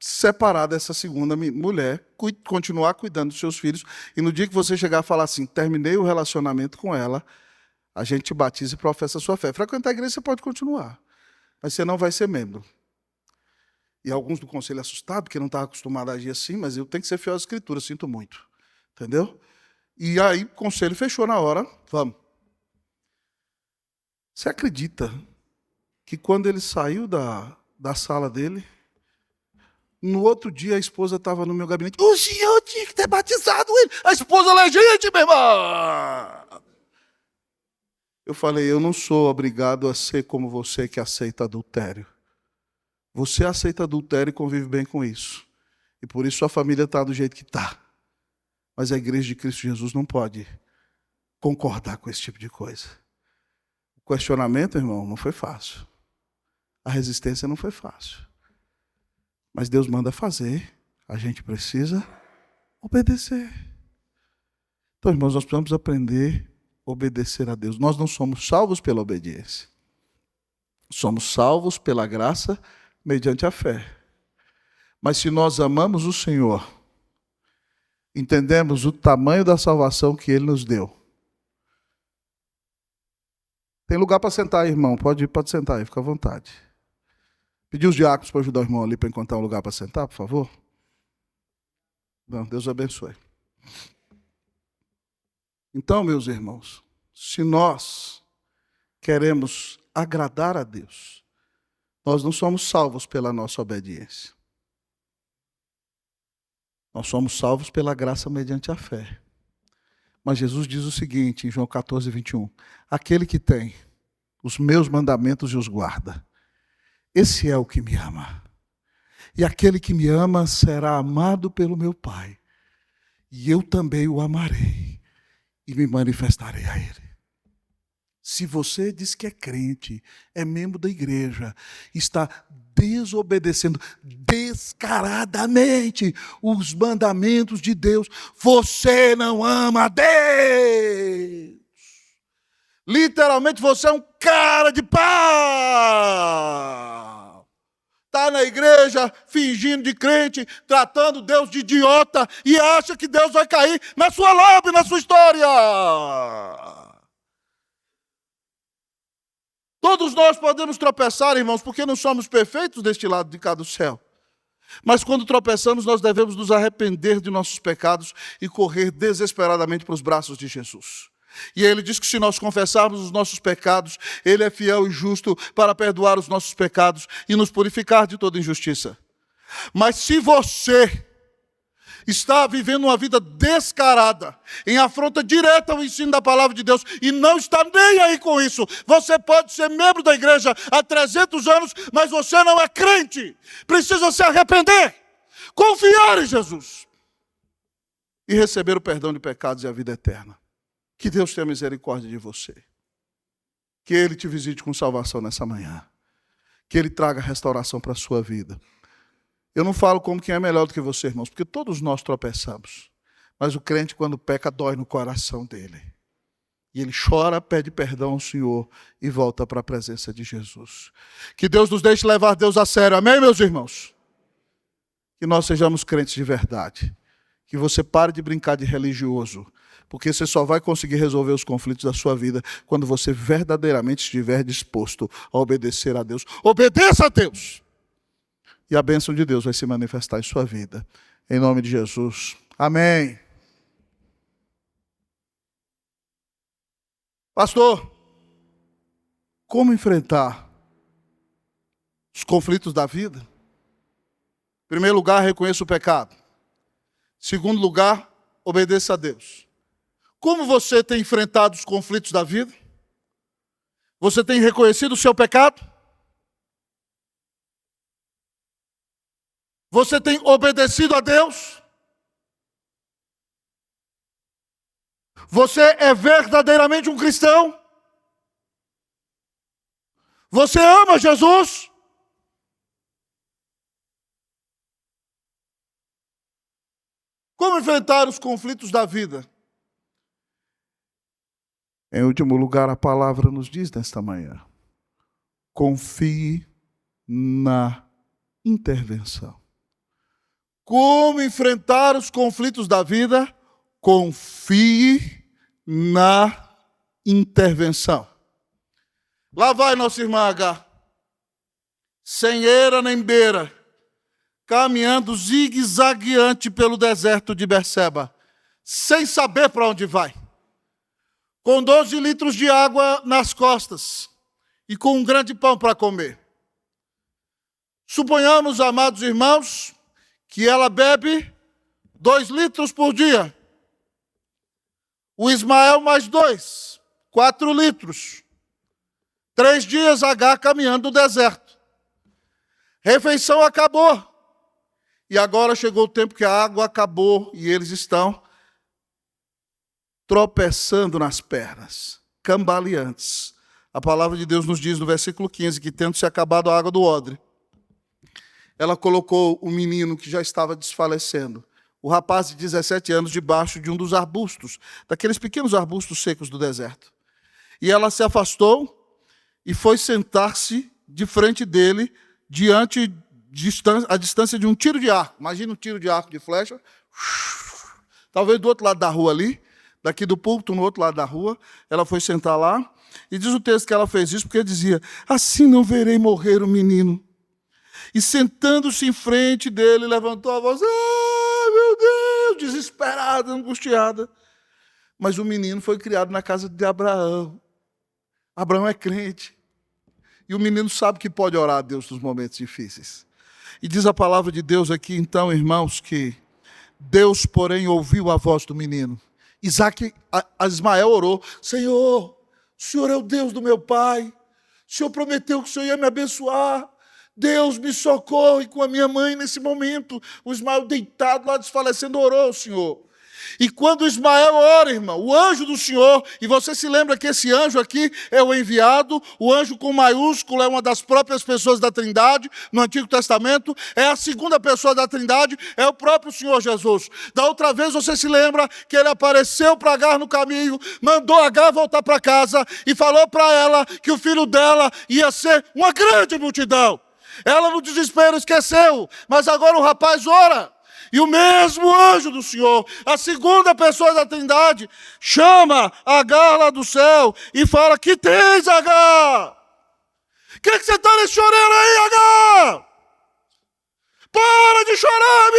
separar dessa segunda mulher, continuar cuidando dos seus filhos, e no dia que você chegar a falar assim, terminei o relacionamento com ela, a gente te batiza e professa a sua fé. Frequentar a igreja você pode continuar, mas você não vai ser membro. E alguns do conselho assustados, porque não estavam acostumados a agir assim, mas eu tenho que ser fiel à Escritura, sinto muito. Entendeu? E aí o conselho fechou na hora, vamos. Você acredita que quando ele saiu da sala dele, no outro dia a esposa estava no meu gabinete, o senhor tinha que ter batizado ele, a esposa é gente, meu irmão. Eu falei, eu não sou obrigado a ser como você que aceita adultério. Você aceita adultério e convive bem com isso. E por isso sua família está do jeito que está. Mas a igreja de Cristo Jesus não pode concordar com esse tipo de coisa. O questionamento, irmão, não foi fácil. A resistência não foi fácil. Mas Deus manda fazer. A gente precisa obedecer. Então, irmãos, nós precisamos aprender a obedecer a Deus. Nós não somos salvos pela obediência. Somos salvos pela graça mediante a fé. Mas se nós amamos o Senhor, entendemos o tamanho da salvação que Ele nos deu. Tem lugar para sentar aí, irmão. Pode sentar aí, fica à vontade. Pedir os diáconos para ajudar o irmão ali para encontrar um lugar para sentar, por favor. Não, Deus abençoe. Então, meus irmãos, se nós queremos agradar a Deus, nós não somos salvos pela nossa obediência. Nós somos salvos pela graça mediante a fé. Mas Jesus diz o seguinte, em João 14, 21. Aquele que tem os meus mandamentos e os guarda, esse é o que me ama. E aquele que me ama será amado pelo meu Pai. E eu também o amarei e me manifestarei a ele. Se você diz que é crente, é membro da igreja, está desobedecendo descaradamente os mandamentos de Deus, você não ama a Deus. Literalmente você é um cara de pau. Está na igreja, fingindo de crente, tratando Deus de idiota e acha que Deus vai cair na sua lábia, na sua história. Todos nós podemos tropeçar, irmãos, porque não somos perfeitos deste lado de cá do céu. Mas quando tropeçamos, nós devemos nos arrepender de nossos pecados e correr desesperadamente para os braços de Jesus. E ele diz que se nós confessarmos os nossos pecados, ele é fiel e justo para perdoar os nossos pecados e nos purificar de toda injustiça. Mas se você está vivendo uma vida descarada, em afronta direta ao ensino da palavra de Deus, e não está nem aí com isso, você pode ser membro da igreja há 300 anos, mas você não é crente. Precisa se arrepender, confiar em Jesus e receber o perdão de pecados e a vida eterna. Que Deus tenha misericórdia de você. Que Ele te visite com salvação nessa manhã. Que Ele traga restauração para a sua vida. Eu não falo como quem é melhor do que você, irmãos, porque todos nós tropeçamos. Mas o crente, quando peca, dói no coração dele. E ele chora, pede perdão ao Senhor e volta para a presença de Jesus. Que Deus nos deixe levar Deus a sério. Amém, meus irmãos? Que nós sejamos crentes de verdade. Que você pare de brincar de religioso. Porque você só vai conseguir resolver os conflitos da sua vida quando você verdadeiramente estiver disposto a obedecer a Deus. Obedeça a Deus! E a bênção de Deus vai se manifestar em sua vida. Em nome de Jesus. Amém. Pastor, como enfrentar os conflitos da vida? Em primeiro lugar, reconheça o pecado. Em segundo lugar, obedeça a Deus. Como você tem enfrentado os conflitos da vida? Você tem reconhecido o seu pecado? Você tem obedecido a Deus? Você é verdadeiramente um cristão? Você ama Jesus? Como enfrentar os conflitos da vida? Em último lugar, a palavra nos diz nesta manhã: confie na intervenção. Como enfrentar os conflitos da vida? Confie na intervenção. Lá vai nossa irmã H. Sem eira nem beira, caminhando zigue-zagueante pelo deserto de Berseba, sem saber para onde vai, com 12 litros de água nas costas e com um grande pão para comer. Suponhamos, amados irmãos, que ela bebe 2 litros por dia. O Ismael mais 2, 4 litros. 3 dias Agar caminhando no deserto. Refeição acabou. E agora chegou o tempo que a água acabou e eles estão tropeçando nas pernas, cambaleantes. A palavra de Deus nos diz no versículo 15 que, tendo se acabado a água do odre, ela colocou o menino que já estava desfalecendo, o rapaz de 17 anos, debaixo de um dos arbustos, daqueles pequenos arbustos secos do deserto. E ela se afastou e foi sentar-se de frente dele, a distância de um tiro de arco. Imagina um tiro de arco de flecha, talvez do outro lado da rua ali, daqui do púlpito, no outro lado da rua. Ela foi sentar lá, e diz o texto que ela fez isso porque dizia: assim não verei morrer o menino. E sentando-se em frente dele, levantou a voz: ah, meu Deus, desesperada, angustiada. Mas o menino foi criado na casa de Abraão. Abraão é crente. E o menino sabe que pode orar a Deus nos momentos difíceis. E diz a palavra de Deus aqui, então, irmãos, que Deus, porém, ouviu a voz do menino. Ismael orou: Senhor, o Senhor é o Deus do meu pai. O Senhor prometeu que o Senhor ia me abençoar. Deus, me socorre com a minha mãe nesse momento. O Ismael deitado lá desfalecendo orou ao Senhor. E quando Ismael ora, irmão, o anjo do Senhor, e você se lembra que esse anjo aqui é o enviado, o anjo com maiúsculo é uma das próprias pessoas da Trindade, no Antigo Testamento, é a segunda pessoa da Trindade, é o próprio Senhor Jesus. Da outra vez você se lembra que ele apareceu para Agar no caminho, mandou Agar voltar para casa e falou para ela que o filho dela ia ser uma grande multidão. Ela no desespero esqueceu, mas agora o rapaz ora. E o mesmo anjo do Senhor, a segunda pessoa da Trindade, chama Agar lá do céu e fala: que tens, Agar? O que você está nesse choreiro aí, Agar? Para de chorar,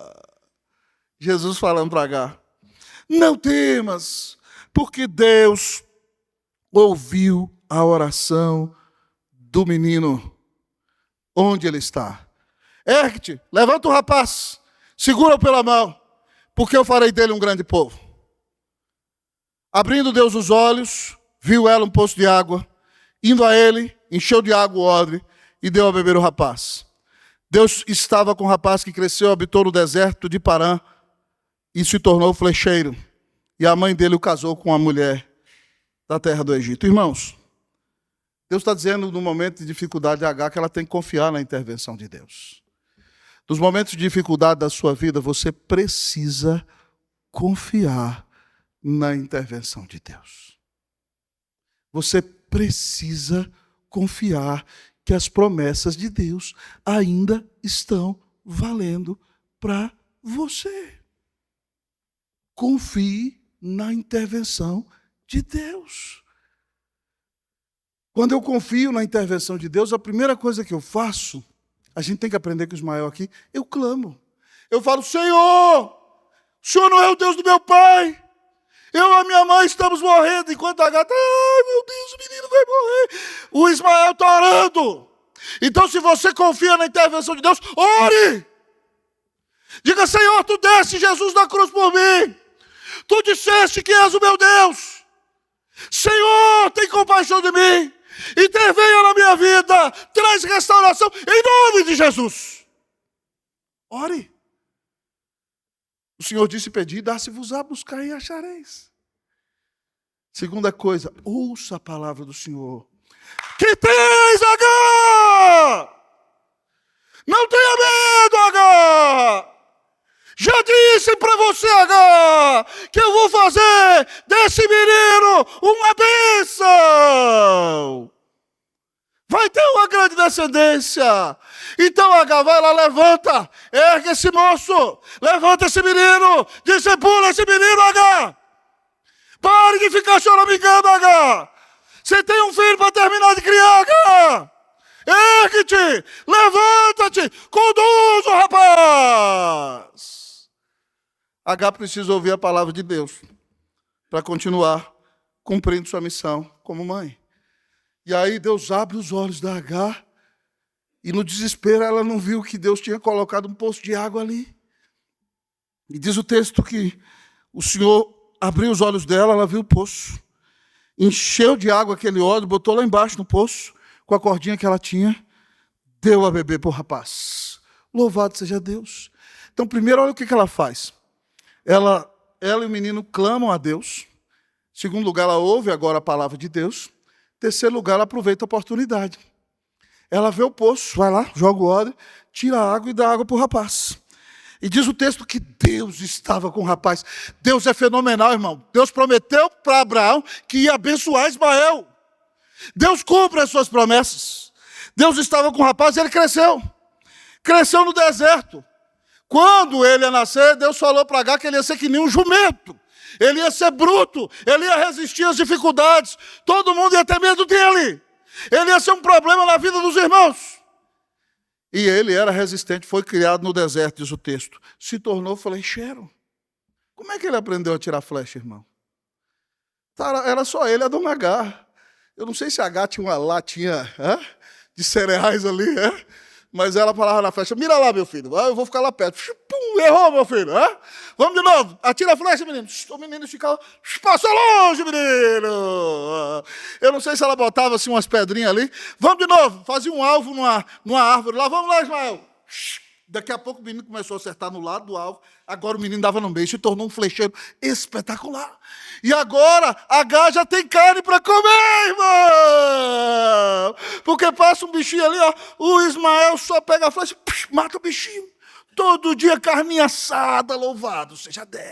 menina! Jesus falando para Agar: não temas, porque Deus ouviu a oração do menino. Onde ele está? Ergue-te, levanta o rapaz, segura-o pela mão, porque eu farei dele um grande povo. Abrindo Deus os olhos, viu ela um poço de água, indo a ele, encheu de água o odre e deu a beber o rapaz. Deus estava com o rapaz que cresceu, habitou no deserto de Parã e se tornou flecheiro. E a mãe dele o casou com uma mulher da terra do Egito. Irmãos, Deus está dizendo no momento de dificuldade de Agar que ela tem que confiar na intervenção de Deus. Nos momentos de dificuldade da sua vida, você precisa confiar na intervenção de Deus. Você precisa confiar que as promessas de Deus ainda estão valendo para você. Confie na intervenção de Deus. Quando eu confio na intervenção de Deus, a primeira coisa que eu faço, a gente tem que aprender com Ismael aqui, eu clamo. Eu falo: Senhor, o Senhor não é o Deus do meu pai. Eu e a minha mãe estamos morrendo, enquanto a gata, ai meu Deus, o menino vai morrer. O Ismael está orando. Então, se você confia na intervenção de Deus, ore. Diga: Senhor, tu deste Jesus na cruz por mim. Tu disseste que és o meu Deus. Senhor, tem compaixão de mim. Intervenha na minha vida, traz restauração, em nome de Jesus. Ore. O Senhor disse: pedi, dá-se-vos-á, buscar e achareis. Segunda coisa, ouça a palavra do Senhor. Que tens, Agar? Não tenha medo, Agar. Já disse para você, Agar, que eu vou fazer desse menino uma bênção. Vai ter uma grande descendência. Então, Agar, vai lá, levanta, ergue esse moço, levanta esse menino, discipula esse menino, Agar. Pare de ficar choramingando, Agar. Você tem um filho para terminar de criar, Agar. ergue-te, levanta-te, conduz o rapaz. Agar precisa ouvir a palavra de Deus para continuar cumprindo sua missão como mãe. E aí Deus abre os olhos da Agar e no desespero ela não viu que Deus tinha colocado um poço de água ali. E diz o texto que o Senhor abriu os olhos dela, ela viu o poço, encheu de água aquele óleo, botou lá embaixo no poço, com a cordinha que ela tinha, deu a beber para o rapaz. Louvado seja Deus. Então, primeiro, olha o que ela faz. Ela e o menino clamam a Deus. Segundo lugar, ela ouve agora a palavra de Deus. Terceiro lugar, ela aproveita a oportunidade. Ela vê o poço, vai lá, joga o óleo, tira a água e dá água para o rapaz. E diz o texto que Deus estava com o rapaz. Deus é fenomenal, irmão. Deus prometeu para Abraão que ia abençoar Ismael. Deus cumpre as suas promessas. Deus estava com o rapaz e ele cresceu. Cresceu no deserto. Quando ele ia nascer, Deus falou para Agar que ele ia ser que nem um jumento. Ele ia ser bruto. Ele ia resistir às dificuldades. Todo mundo ia ter medo dele. Ele ia ser um problema na vida dos irmãos. E ele era resistente, foi criado no deserto, diz o texto. Se tornou flecheiro. Como é que ele aprendeu a tirar flecha, irmão? Era só ele, a dona Agar. Eu não sei se a Agar tinha uma latinha de cereais ali, mas ela falava na flecha, mira lá, meu filho, eu vou ficar lá perto. Pum, errou, meu filho. Vamos de novo, atira a flecha, menino. O menino ficava, passou longe, menino. Eu não sei se ela botava assim umas pedrinhas ali. Vamos de novo, fazia um alvo numa árvore lá. Vamos lá, Ismael. Daqui a pouco o menino começou a acertar no lado do alvo. Agora o menino dava no meio, se tornou um flecheiro espetacular. E agora Agar já tem carne para comer, irmão. Porque passa um bichinho ali, ó. O Ismael só pega a flecha, mata o bichinho. Todo dia carninha assada, louvado seja Deus.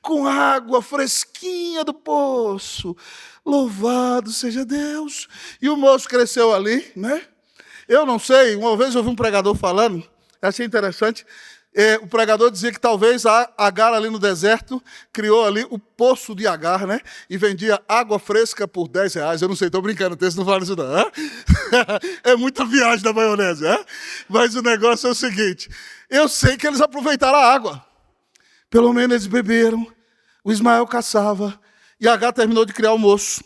Com água fresquinha do poço. Louvado seja Deus. E o moço cresceu ali, né? Eu não sei, uma vez eu ouvi um pregador falando, achei interessante, o pregador dizia que talvez a Agar ali no deserto criou ali o poço de Agar, né? E vendia água fresca por R$10. Eu não sei, estou brincando, o texto não fala isso não. É muita viagem da maionese, mas o negócio é o seguinte, eu sei que eles aproveitaram a água. Pelo menos eles beberam, o Ismael caçava, e Agar terminou de criar o moço.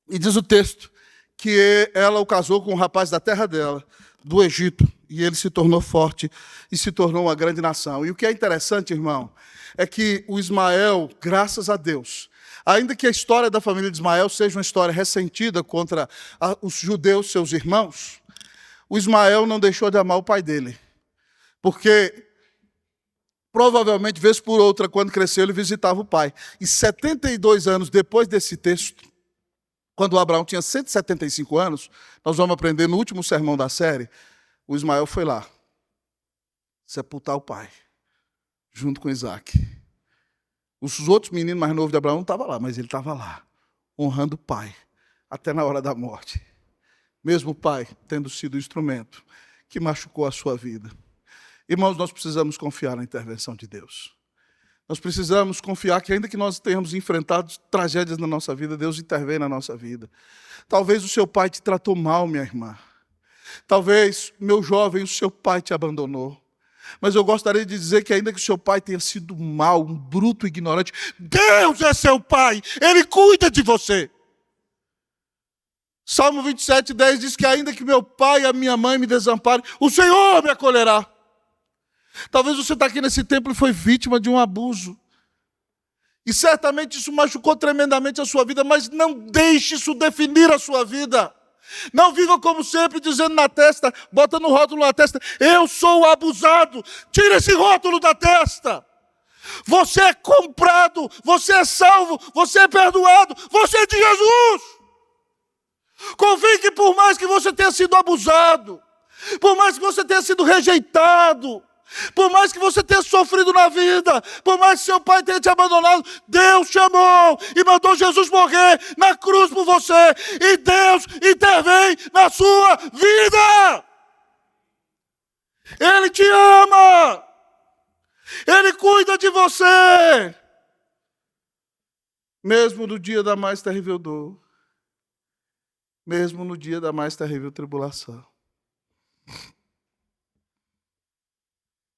E diz o texto, que ela o casou com um rapaz da terra dela, do Egito, e ele se tornou forte e se tornou uma grande nação. E o que é interessante, irmão, é que o Ismael, graças a Deus, ainda que a história da família de Ismael seja uma história ressentida contra os judeus, seus irmãos, o Ismael não deixou de amar o pai dele, porque provavelmente, vez por outra, quando cresceu, ele visitava o pai. E 72 anos depois desse texto, quando Abraão tinha 175 anos, nós vamos aprender no último sermão da série, o Ismael foi lá sepultar o pai, junto com Isaac. Os outros meninos mais novos de Abraão não estavam lá, mas ele estava lá, honrando o pai, até na hora da morte. Mesmo o pai tendo sido o instrumento que machucou a sua vida. Irmãos, nós precisamos confiar na intervenção de Deus. Nós precisamos confiar que ainda que nós tenhamos enfrentado tragédias na nossa vida, Deus intervém na nossa vida. Talvez o seu pai te tratou mal, minha irmã. Talvez, meu jovem, o seu pai te abandonou. Mas eu gostaria de dizer que ainda que o seu pai tenha sido mau, um bruto, ignorante, Deus é seu pai, Ele cuida de você. Salmo 27:10 diz que ainda que meu pai e a minha mãe me desamparem, o Senhor me acolherá. Talvez você está aqui nesse templo e foi vítima de um abuso. E certamente isso machucou tremendamente a sua vida, mas não deixe isso definir a sua vida. Não viva como sempre dizendo na testa, botando um rótulo na testa, eu sou abusado. Tira esse rótulo da testa. Você é comprado, você é salvo, você é perdoado, você é de Jesus. Confie que por mais que você tenha sido abusado, por mais que você tenha sido rejeitado, por mais que você tenha sofrido na vida, por mais que seu pai tenha te abandonado, Deus te amou e mandou Jesus morrer na cruz por você. E Deus intervém na sua vida. Ele te ama. Ele cuida de você. Mesmo no dia da mais terrível dor. mesmo no dia da mais terrível tribulação.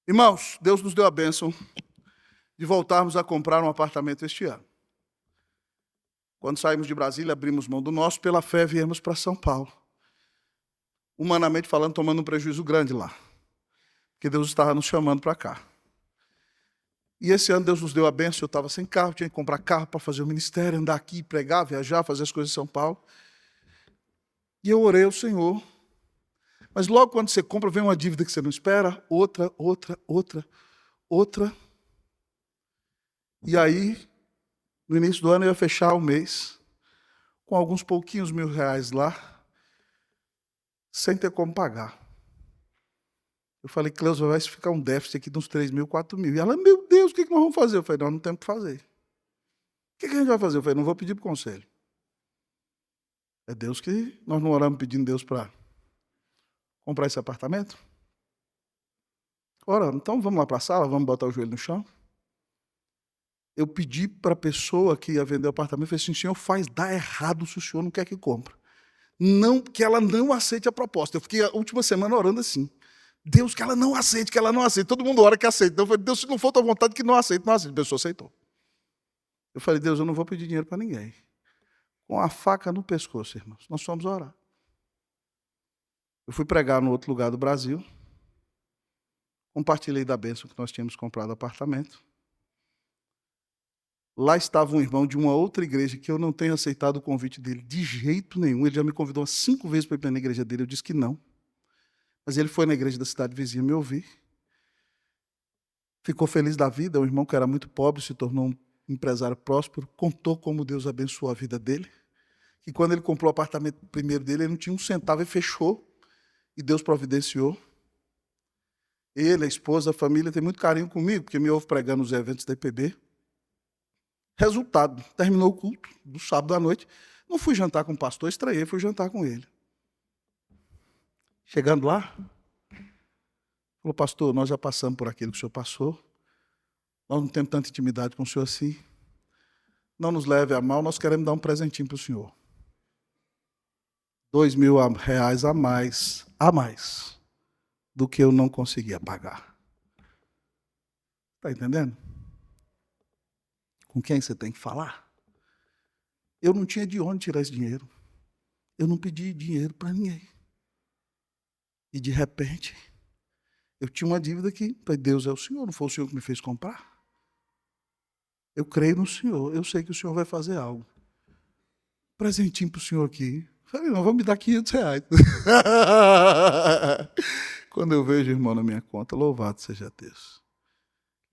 Irmãos, Deus nos deu a bênção de voltarmos a comprar um apartamento este ano. Quando saímos de Brasília, abrimos mão do nosso, pela fé viemos para São Paulo. Humanamente falando, tomando um prejuízo grande lá, porque Deus estava nos chamando para cá. E esse ano Deus nos deu a bênção, eu estava sem carro, tinha que comprar carro para fazer o ministério, andar aqui, pregar, viajar, fazer as coisas em São Paulo. E eu orei ao Senhor. Mas logo quando você compra, vem uma dívida que você não espera, outra. E aí, no início do ano, eu ia fechar o mês com alguns pouquinhos R$1.000 lá, sem ter como pagar. Eu falei, Cleusa, vai ficar um déficit aqui de uns 3.000, 4.000. E ela, meu Deus, o que nós vamos fazer? Eu falei, nós não temos o que fazer. O que a gente vai fazer? Eu falei, não vou pedir para o conselho. É Deus que nós não oramos pedindo Deus para comprar esse apartamento? Ora, então vamos lá para a sala, vamos botar o joelho no chão. Eu pedi para a pessoa que ia vender o apartamento, eu falei assim, senhor, dá errado se o senhor não quer que compre. Não, que ela não aceite a proposta. Eu fiquei a última semana orando assim. Deus, que ela não aceite, que ela não aceite. Todo mundo ora que aceita. Então eu falei, Deus, se não for tua vontade, que não aceite, não aceite. A pessoa aceitou. Eu falei, Deus, eu não vou pedir dinheiro para ninguém. Com a faca no pescoço, irmãos. Nós fomos orar. Eu fui pregar no outro lugar do Brasil. Compartilhei da bênção que nós tínhamos comprado apartamento. Lá estava um irmão de uma outra igreja que eu não tenho aceitado o convite dele de jeito nenhum. Ele já me convidou 5 vezes para ir na igreja dele. Eu disse que não. Mas ele foi na igreja da cidade vizinha me ouvir. Ficou feliz da vida. Um irmão que era muito pobre se tornou um empresário próspero. Contou como Deus abençoou a vida dele. E quando ele comprou o apartamento primeiro dele, ele não tinha um centavo e fechou. E Deus providenciou. Ele, a esposa, a família tem muito carinho comigo, porque me ouve pregando nos eventos da IPB. Resultado, terminou o culto do sábado à noite. Não fui jantar com o pastor, estranhei, fui jantar com ele. Chegando lá, falou, pastor, nós já passamos por aquilo que o senhor passou. Nós não temos tanta intimidade com o senhor assim. Não nos leve a mal, nós queremos dar um presentinho para o senhor. R$2.000 a mais do que eu não conseguia pagar. Está entendendo? Com quem você tem que falar? Eu não tinha de onde tirar esse dinheiro. Eu não pedi dinheiro para ninguém. E de repente, eu tinha uma dívida que, Deus é o Senhor, não foi o Senhor que me fez comprar. Eu creio no Senhor, eu sei que o Senhor vai fazer algo. Presentinho para o Senhor aqui. Falei, não, vamos me dar R$500. Quando eu vejo, irmão, na minha conta, louvado seja Deus.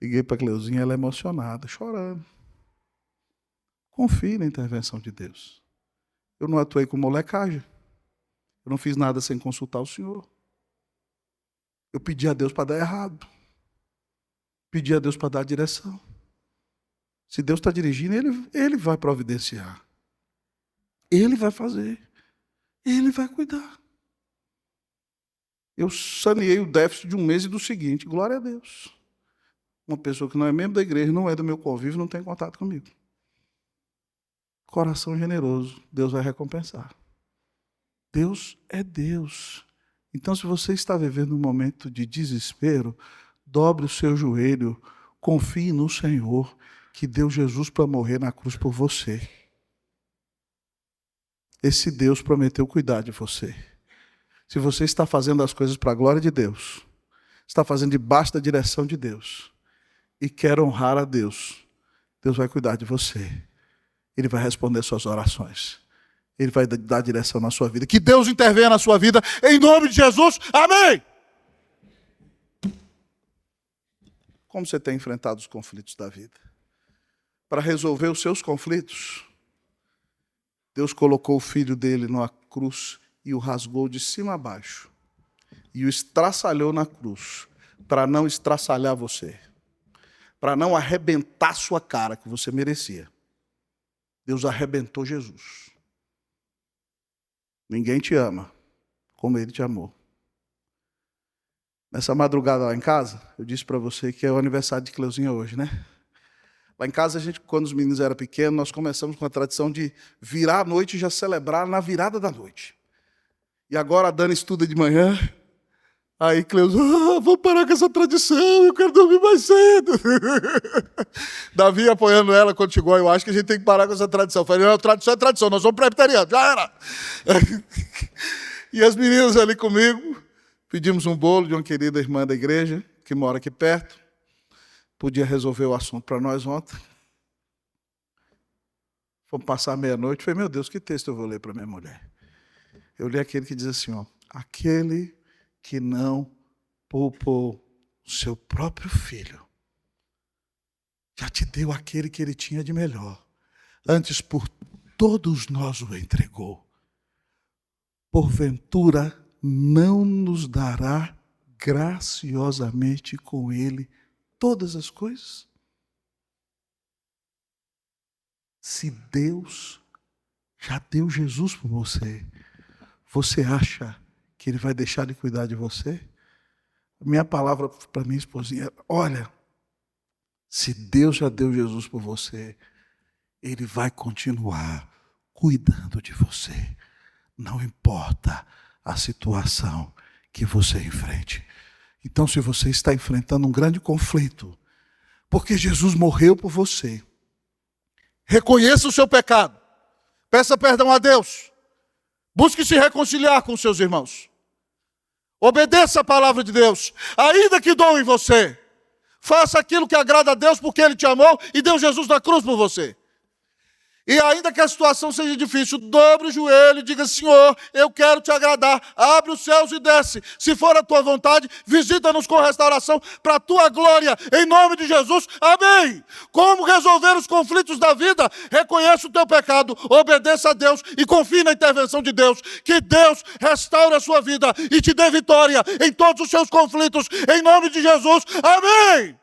Liguei para a Cleuzinha, ela emocionada, chorando. Confie na intervenção de Deus. Eu não atuei com molecagem. Eu não fiz nada sem consultar o Senhor. Eu pedi a Deus para dar errado. Pedi a Deus para dar direção. Se Deus está dirigindo, Ele vai providenciar. Ele vai fazer. Ele vai cuidar. Eu saneei o déficit de um mês e do seguinte. Glória a Deus. Uma pessoa que não é membro da igreja, não é do meu convívio, não tem contato comigo. Coração generoso, Deus vai recompensar. Deus é Deus. Então, se você está vivendo um momento de desespero, dobre o seu joelho, confie no Senhor, que deu Jesus para morrer na cruz por você. Esse Deus prometeu cuidar de você. Se você está fazendo as coisas para a glória de Deus, está fazendo debaixo da direção de Deus, e quer honrar a Deus, Deus vai cuidar de você. Ele vai responder suas orações. Ele vai dar direção na sua vida. Que Deus intervenha na sua vida, em nome de Jesus. Amém! Como você tem enfrentado os conflitos da vida? Para resolver os seus conflitos, Deus colocou o filho dele numa cruz e o rasgou de cima a baixo. E o estraçalhou na cruz, para não estraçalhar você. Para não arrebentar sua cara, que você merecia. Deus arrebentou Jesus. Ninguém te ama como Ele te amou. Nessa madrugada lá em casa, eu disse para você que é o aniversário de Cleuzinha hoje, né? Lá em casa, quando os meninos eram pequenos, nós começamos com a tradição de virar a noite e já celebrar na virada da noite. E agora a Dani estuda de manhã. Aí Cleusa, vou parar com essa tradição, eu quero dormir mais cedo. Davi apoiando ela quando chegou, eu acho que a gente tem que parar com essa tradição. Eu falei, não, tradição é tradição, nós somos presbiterianos, já era. E as meninas ali comigo, pedimos um bolo de uma querida irmã da igreja, que mora aqui perto. Podia resolver o assunto para nós ontem. Fomos passar meia-noite, falei, meu Deus, que texto eu vou ler para minha mulher? Eu li aquele que diz assim, ó, aquele que não poupou o seu próprio filho, já te deu aquele que ele tinha de melhor. Antes por todos nós o entregou. Porventura não nos dará graciosamente com ele todas as coisas? Se Deus já deu Jesus por você, você acha que ele vai deixar de cuidar de você? Minha palavra para minha esposinha, olha, se Deus já deu Jesus por você, ele vai continuar cuidando de você. Não importa a situação que você enfrente. Então, se você está enfrentando um grande conflito, porque Jesus morreu por você, reconheça o seu pecado, peça perdão a Deus, busque se reconciliar com seus irmãos. Obedeça a palavra de Deus, ainda que doa em você. Faça aquilo que agrada a Deus, porque Ele te amou e deu Jesus na cruz por você. E ainda que a situação seja difícil, dobre o joelho e diga, Senhor, eu quero te agradar. Abre os céus e desce. Se for a tua vontade, visita-nos com restauração para a tua glória. Em nome de Jesus, amém. Como resolver os conflitos da vida? Reconheça o teu pecado, obedeça a Deus e confie na intervenção de Deus. Que Deus restaure a sua vida e te dê vitória em todos os seus conflitos. Em nome de Jesus, amém.